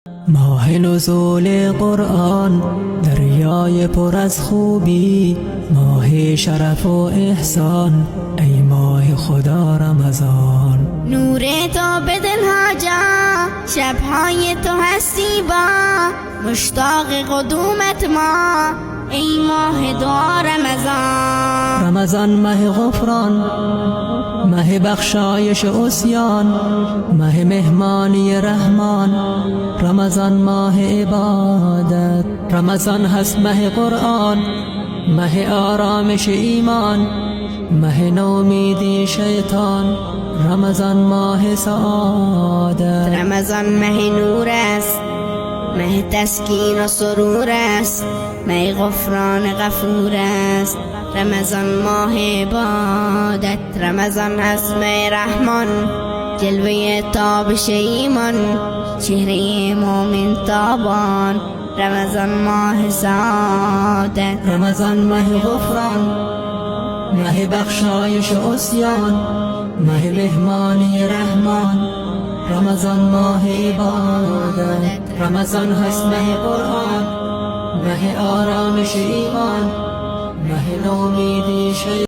ماه نزول قرآن، دریای پر از خوبی، ماه شرف و احسان، ای ماه خدا رمضان. نور تو به دلها جا، شبهای تو هستی با، مشتاق قدومت ما، ای ماه دعا رمضان. رمضان ماه غفران، ماه بخشایش عصیان، ماه مهمانی رحمان، رمضان ماه عبادت. رمضان هست ماه قرآن، ماه آرامش ایمان، ماه نومیدی شیطان، رمضان ماه سعادت. رمضان ماه نور است، ماه تسکین و سرور است، ماه غفران غفور است، رمضان ماه عبادت. رمضان هست ماه رحمان، جلوه تابش ایمان، چهره مومن تابان، رمضان ماه سعادت. رمضان ماه غفران، ماه بخشایش عصیان، ماه مهمانی رحمان، رمضان ماه عبادت. رمضان هست ماه قرآن، ماه آرامش ایمان، ماه نومیدی شیطان.